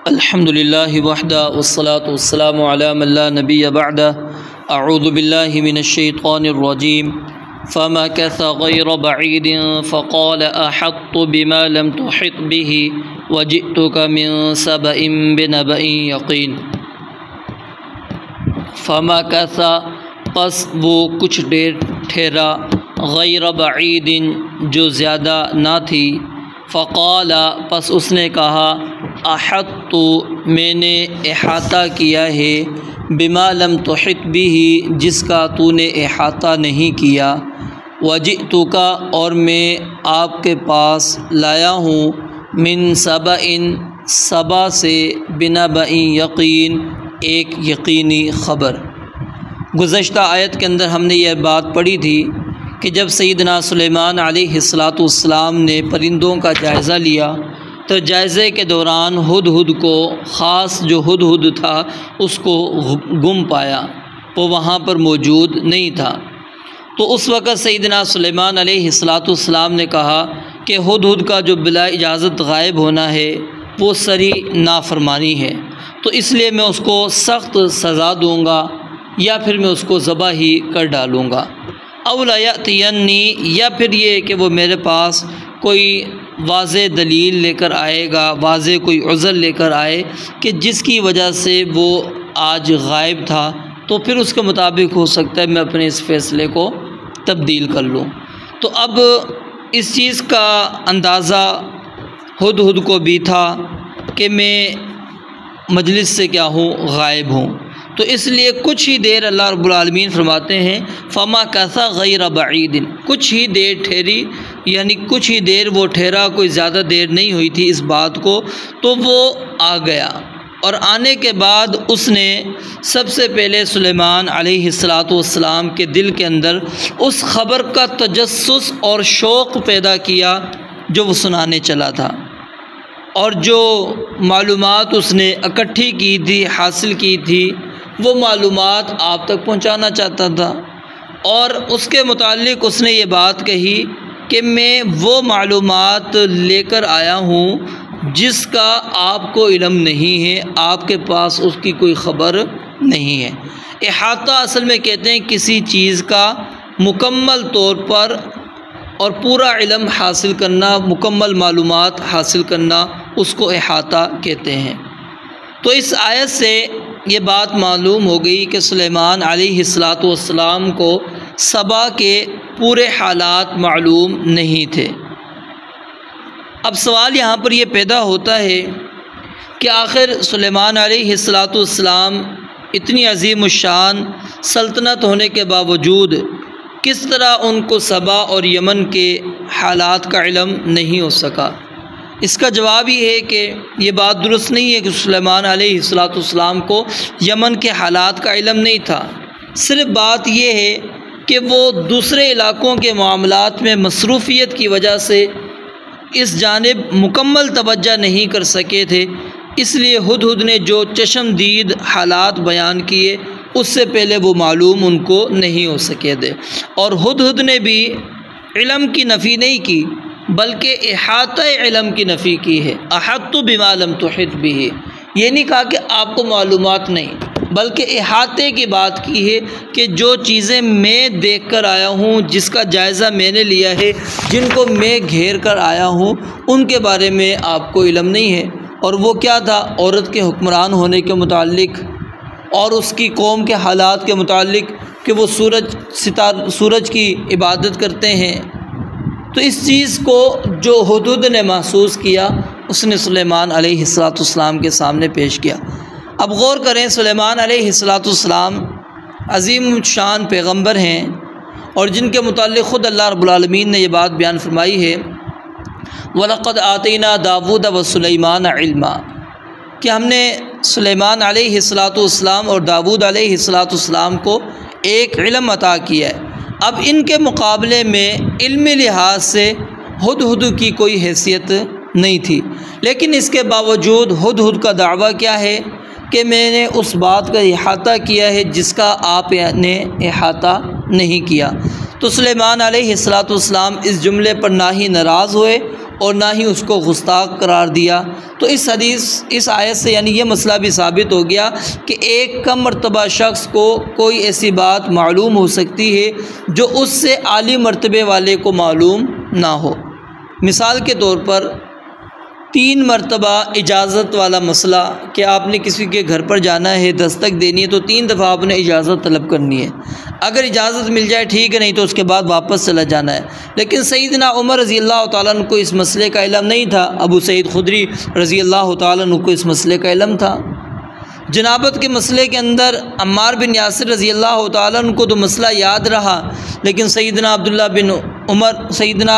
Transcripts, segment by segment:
الحمد للہ وحدہ والصلاة والسلام علی من لا نبی بعدہ اعوذ باللہ من الشیطان الرجیم فمكث غیر بعید فقال احطت بما لم تحط به وجئتک من سبأ بنبأ یقین۔ فمكث پس وہ کچھ دیر ٹھہرا، غیر بعید جو زیادہ نہ تھی، فقال پس اس نے کہا احطت میں نے احاطہ کیا ہے، بما لم تحط به جس کا تو نے احاطہ نہیں کیا، وجئتک اور میں آپ کے پاس لایا ہوں، من سبأ سبا سے، بنبأ یقین ایک یقینی خبر۔ گزشتہ آیت کے اندر ہم نے یہ بات پڑھی تھی کہ جب سیدنا سلیمان علیہ السلام نے پرندوں کا جائزہ لیا تو جائزے کے دوران ہدہد کو، خاص جو ہدہد تھا اس کو گم پایا، وہ وہاں پر موجود نہیں تھا۔ تو اس وقت سیدنا سلیمان علیہ السلام نے کہا کہ ہدہد کا جو بلا اجازت غائب ہونا ہے وہ سری نافرمانی ہے، تو اس لیے میں اس کو سخت سزا دوں گا یا پھر میں اس کو ذبح ہی کر ڈالوں گا، او لا یأتینی یا پھر یہ کہ وہ میرے پاس کوئی واضح دلیل لے کر آئے گا، واضح کوئی عذر لے کر آئے کہ جس کی وجہ سے وہ آج غائب تھا، تو پھر اس کے مطابق ہو سکتا ہے میں اپنے اس فیصلے کو تبدیل کر لوں۔ تو اب اس چیز کا اندازہ ہدہد کو بھی تھا کہ میں مجلس سے کیا ہوں، غائب ہوں، تو اس لیے کچھ ہی دیر اللہ رب العالمین فرماتے ہیں فمكث غیر بعید، کچھ ہی دیر ٹھہری، یعنی کچھ ہی دیر وہ ٹھہرا، کوئی زیادہ دیر نہیں ہوئی تھی اس بات کو، تو وہ آ گیا، اور آنے کے بعد اس نے سب سے پہلے سلیمان علیہ السلام کے دل کے اندر اس خبر کا تجسس اور شوق پیدا کیا جو وہ سنانے چلا تھا، اور جو معلومات اس نے اکٹھی کی تھی، حاصل کی تھی، وہ معلومات آپ تک پہنچانا چاہتا تھا، اور اس کے متعلق اس نے یہ بات کہی کہ میں وہ معلومات لے کر آیا ہوں جس کا آپ کو علم نہیں ہے، آپ کے پاس اس کی کوئی خبر نہیں ہے۔ احاطہ اصل میں کہتے ہیں کسی چیز کا مکمل طور پر اور پورا علم حاصل کرنا، مکمل معلومات حاصل کرنا، اس کو احاطہ کہتے ہیں۔ تو اس آیت سے یہ بات معلوم ہو گئی کہ سلیمان علیہ السلام کو سبا کے پورے حالات معلوم نہیں تھے۔ اب سوال یہاں پر یہ پیدا ہوتا ہے کہ آخر سلیمان علیہ السلام اتنی عظیم الشان سلطنت ہونے کے باوجود کس طرح ان کو سبا اور یمن کے حالات کا علم نہیں ہو سکا؟ اس کا جواب یہ ہے کہ یہ بات درست نہیں ہے کہ سلیمان علیہ السلام کو یمن کے حالات کا علم نہیں تھا، صرف بات یہ ہے کہ وہ دوسرے علاقوں کے معاملات میں مصروفیت کی وجہ سے اس جانب مکمل توجہ نہیں کر سکے تھے، اس لیے ہدہد نے جو چشم دید حالات بیان کیے اس سے پہلے وہ معلوم ان کو نہیں ہو سکے تھے، اور ہدہد نے بھی علم کی نفی نہیں کی بلکہ احاطہ علم کی نفی کی ہے۔ احطت بما لم تحط به، یہ نہیں کہا کہ آپ کو معلومات نہیں، بلکہ احاطے کی بات کی ہے کہ جو چیزیں میں دیکھ کر آیا ہوں، جس کا جائزہ میں نے لیا ہے، جن کو میں گھیر کر آیا ہوں، ان کے بارے میں آپ کو علم نہیں ہے۔ اور وہ کیا تھا؟ عورت کے حکمران ہونے کے متعلق اور اس کی قوم کے حالات کے متعلق کہ وہ سورج کی عبادت کرتے ہیں۔ تو اس چیز کو جو ہدہد نے محسوس کیا اس نے سلیمان علیہ السلام کے سامنے پیش کیا۔ اب غور کریں، سلیمان علیہ السلام عظیم شان پیغمبر ہیں، اور جن کے متعلق خود اللہ رب العالمین نے یہ بات بیان فرمائی ہے وَلَقَدْ آتَيْنَا دَاوُودَ وَسُلَيْمَانَ عِلْمًا، کہ ہم نے سلیمان علیہ السلام اور داود علیہ السلام کو ایک علم عطا کیا ہے۔ اب ان کے مقابلے میں علمی لحاظ سے ہدہد کی کوئی حیثیت نہیں تھی، لیکن اس کے باوجود ہدہد کا دعویٰ کیا ہے کہ میں نے اس بات کا احاطہ کیا ہے جس کا آپ نے احاطہ نہیں کیا۔ تو سلیمان علیہ السلام اس جملے پر نہ ہی ناراض ہوئے اور نہ ہی اس کو گستاخ قرار دیا۔ تو اس آیت سے یعنی یہ مسئلہ بھی ثابت ہو گیا کہ ایک کم مرتبہ شخص کو کوئی ایسی بات معلوم ہو سکتی ہے جو اس سے عالی مرتبے والے کو معلوم نہ ہو۔ مثال کے طور پر 3 مرتبہ اجازت والا مسئلہ کہ آپ نے کسی کے گھر پر جانا ہے، دستک دینی ہے، تو 3 دفعہ آپ نے اجازت طلب کرنی ہے۔ اگر اجازت مل جائے ٹھیک ہے، نہیں تو اس کے بعد واپس چلا جانا ہے۔ لیکن سیدنا عمر رضی اللہ تعالیٰ عنہ کو اس مسئلے کا علم نہیں تھا، ابو سعید خدری رضی اللہ تعالیٰ عنہ کو اس مسئلے کا علم تھا۔ جنابت کے مسئلے کے اندر عمار بن یاسر رضی اللہ تعالیٰ عنہ کو تو مسئلہ یاد رہا، لیکن سیدنا عبداللہ بن عمر، سیدنا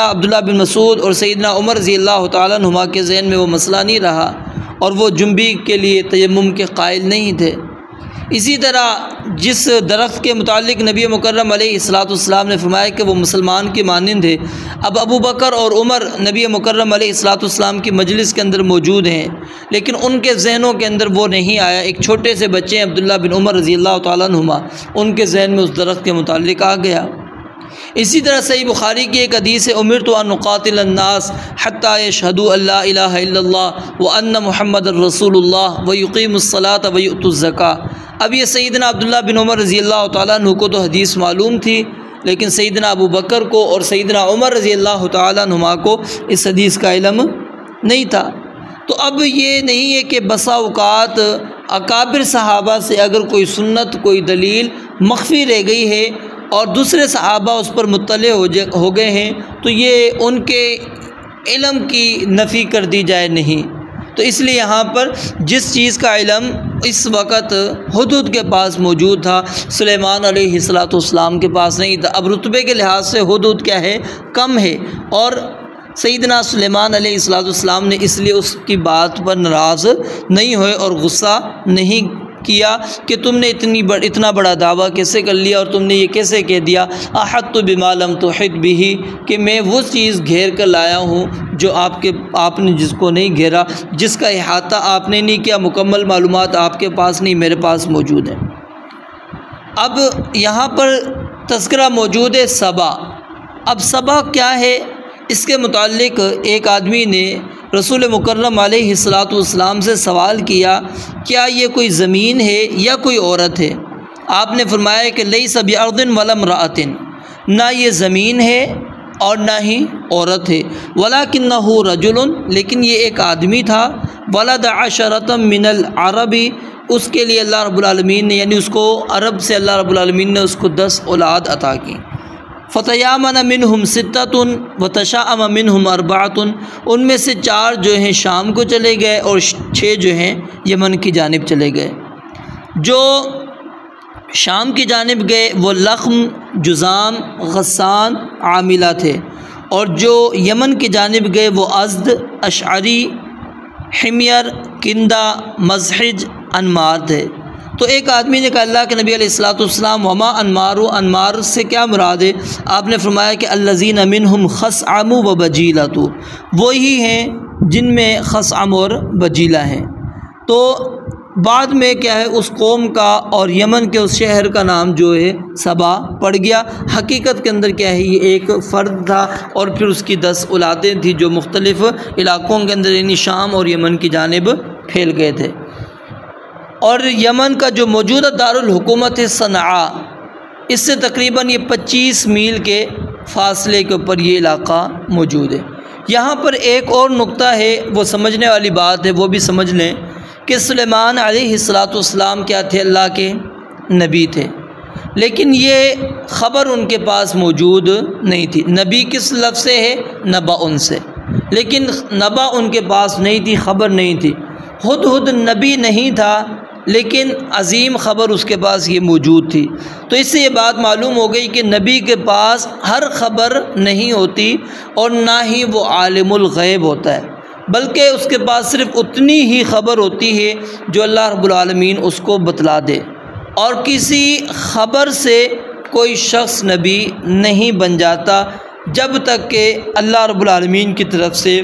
عبداللہ بن مسعود اور سیدنا عمر رضی اللہ تعالیٰ عنہما کے ذہن میں وہ مسئلہ نہیں رہا، اور وہ جنبی کے لیے تیمم کے قائل نہیں تھے۔ اسی طرح جس درخت کے متعلق نبی مکرم علیہ السلام نے فرمایا کہ وہ مسلمان کی مانند ہے، اب ابو بکر اور عمر نبی مکرم علیہ السلام کی مجلس کے اندر موجود ہیں، لیکن ان کے ذہنوں کے اندر وہ نہیں آیا۔ ایک چھوٹے سے بچے ہیں عبداللہ بن عمر رضی اللہ تعالیٰ عنہما، ان کے ذہن میں اس درخت کے متعلق آ گیا۔ اسی طرح صحیح بخاری کی ایک حدیث ہے، امرت ان اقاتل الناس حتی یشہدوا ان لا الہ الا اللہ وان محمد الرسول اللہ ویقیموا الصلاۃ ویؤتوا الزکاۃ۔ اب یہ سیدنا عبداللہ بن عمر رضی اللہ تعالیٰ عنہ کو تو حدیث معلوم تھی، لیکن سیدنا ابو بکر کو اور سیدنا عمر رضی اللہ تعالیٰ عنہما کو اس حدیث کا علم نہیں تھا۔ تو اب یہ نہیں ہے کہ بسا اوقات اکابر صحابہ سے اگر کوئی سنت، کوئی دلیل مخفی رہ گئی ہے اور دوسرے صحابہ اس پر مطلع ہو گئے ہیں، تو یہ ان کے علم کی نفی کر دی جائے نہیں۔ تو اس لیے یہاں پر جس چیز کا علم اس وقت حدود کے پاس موجود تھا، سلیمان علیہ السلام کے پاس نہیں تھا۔ اب رتبے کے لحاظ سے حدود کیا ہے؟ کم ہے، اور سیدنا سلیمان علیہ السلام نے اس لیے اس کی بات پر ناراض نہیں ہوئے اور غصہ نہیں کیا کہ تم نے اتنا بڑا دعویٰ کیسے کر لیا اور تم نے یہ کیسے کہہ دیا، احطت بما لم تحط بہ، کہ میں وہ چیز گھیر کر لایا ہوں جو آپ نے جس کو نہیں گھیرا، جس کا احاطہ آپ نے نہیں کیا، مکمل معلومات آپ کے پاس نہیں، میرے پاس موجود ہے۔ اب یہاں پر تذکرہ موجود ہے سبا۔ اب سبا کیا ہے؟ اس کے متعلق ایک آدمی نے رسول مکرم علیہ السلام سے سوال کیا، کیا یہ کوئی زمین ہے یا کوئی عورت ہے؟ آپ نے فرمایا کہ لیس بارض ولا امرأۃ، نہ یہ زمین ہے اور نہ ہی عورت ہے، ولکنہ رجل، لیکن یہ ایک آدمی تھا، ولد عشرۃ من العرب، اس کے لیے اللہ رب العالمین نے یعنی اس کو عرب سے اللہ رب العالمین نے اس کو 10 اولاد عطا کی۔ فتیامن منہم 6 وتشاءم منہم 4، ان میں سے 4 جو ہیں شام کو چلے گئے اور 6 جو ہیں یمن کی جانب چلے گئے۔ جو شام کی جانب گئے وہ لخم، جذام، غسان، عاملہ تھے، اور جو یمن کی جانب گئے وہ ازد، اشعری، حمیر، کندہ، مزحج، انمار تھے۔ تو ایک آدمی نے کہا اللہ کے نبی علیہ السلام وما انمار، انمار سے کیا مراد ہے؟ آپ نے فرمایا کہ الذین منہم خثعم و بجیلہ، وہی ہیں جن میں خثعم اور بجیلہ ہیں۔ تو بعد میں کیا ہے اس قوم کا اور یمن کے اس شہر کا نام جو ہے سبا پڑ گیا۔ حقیقت کے اندر کیا ہے یہ ایک فرد تھا، اور پھر اس کی 10 اولادیں تھیں جو مختلف علاقوں کے اندر یعنی شام اور یمن کی جانب پھیل گئے تھے۔ اور یمن کا جو موجودہ دارالحکومت ہے صنعاء، اس سے تقریباً یہ 25 میل کے فاصلے کے اوپر یہ علاقہ موجود ہے۔ یہاں پر ایک اور نقطہ ہے، وہ سمجھنے والی بات ہے، وہ بھی سمجھ لیں کہ سلیمان علیہ السلام کیا تھے؟ اللہ کے نبی تھے، لیکن یہ خبر ان کے پاس موجود نہیں تھی۔ نبی کس لفظ سے ہے؟ نبا ان سے، لیکن نبا ان کے پاس نہیں تھی، خبر نہیں تھی۔ ہدہد نبی نہیں تھا، لیکن عظیم خبر اس کے پاس یہ موجود تھی۔ تو اس سے یہ بات معلوم ہو گئی کہ نبی کے پاس ہر خبر نہیں ہوتی، اور نہ ہی وہ عالم الغیب ہوتا ہے، بلکہ اس کے پاس صرف اتنی ہی خبر ہوتی ہے جو اللہ رب العالمین اس کو بتلا دے، اور کسی خبر سے کوئی شخص نبی نہیں بن جاتا جب تک کہ اللہ رب العالمین کی طرف سے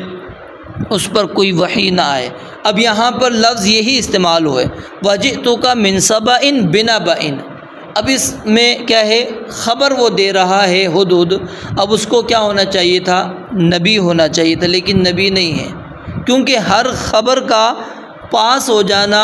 اس پر کوئی وحی نہ آئے۔ اب یہاں پر لفظ یہی استعمال ہوئے، وَجِئْتُكَ مِنْ سَبَإٍ بِنَبَإٍ، اب اس میں کیا ہے، خبر وہ دے رہا ہے ہدہد، اب اس کو کیا ہونا چاہیے تھا، نبی ہونا چاہیے تھا، لیکن نبی نہیں ہے، کیونکہ ہر خبر کا پاس ہو جانا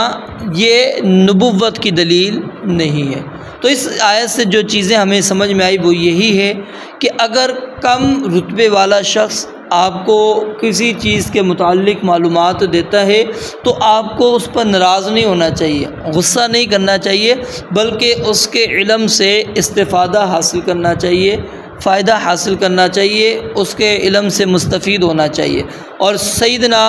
یہ نبوت کی دلیل نہیں ہے۔ تو اس آیت سے جو چیزیں ہمیں سمجھ میں آئی وہ یہی ہے کہ اگر کم رتبے والا شخص آپ کو کسی چیز کے متعلق معلومات دیتا ہے تو آپ کو اس پر ناراض نہیں ہونا چاہیے، غصہ نہیں کرنا چاہیے، بلکہ اس کے علم سے استفادہ حاصل کرنا چاہیے، فائدہ حاصل کرنا چاہیے، اس کے علم سے مستفید ہونا چاہیے۔ اور سیدنا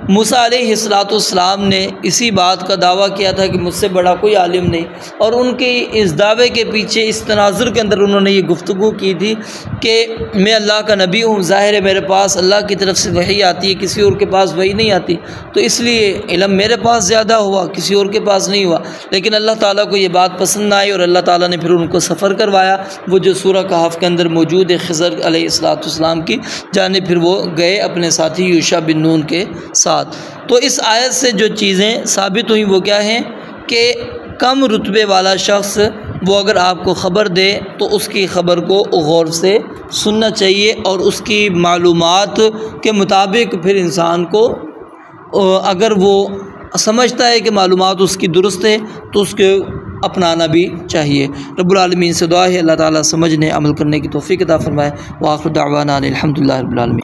موسیٰ علیہ السلام نے اسی بات کا دعویٰ کیا تھا کہ مجھ سے بڑا کوئی عالم نہیں، اور ان کے اس دعوے کے پیچھے، اس تناظر کے اندر انہوں نے یہ گفتگو کی تھی کہ میں اللہ کا نبی ہوں، ظاہر ہے میرے پاس اللہ کی طرف سے وحی آتی ہے، کسی اور کے پاس وحی نہیں آتی، تو اس لیے علم میرے پاس زیادہ ہوا، کسی اور کے پاس نہیں ہوا۔ لیکن اللہ تعالیٰ کو یہ بات پسند نہ آئی اور اللہ تعالیٰ نے پھر ان کو سفر کروایا، وہ جو سورہ کہف کے اندر موجود ہے، خضر علیہ السلام کی جانب پھر وہ گئے اپنے ساتھی یوشع بن نون کے ساتھ۔ تو اس آیت سے جو چیزیں ثابت ہوئیں وہ کیا ہیں کہ کم رتبے والا شخص وہ اگر آپ کو خبر دے تو اس کی خبر کو غور سے سننا چاہیے، اور اس کی معلومات کے مطابق پھر انسان کو اگر وہ سمجھتا ہے کہ معلومات اس کی درست ہے تو اس کے اپنانا بھی چاہیے۔ رب العالمین سے دعا ہے اللہ تعالیٰ سمجھنے عمل کرنے کی توفیق عطا فرمائے۔ وآخر دعوانا الحمدللہ رب العالمین۔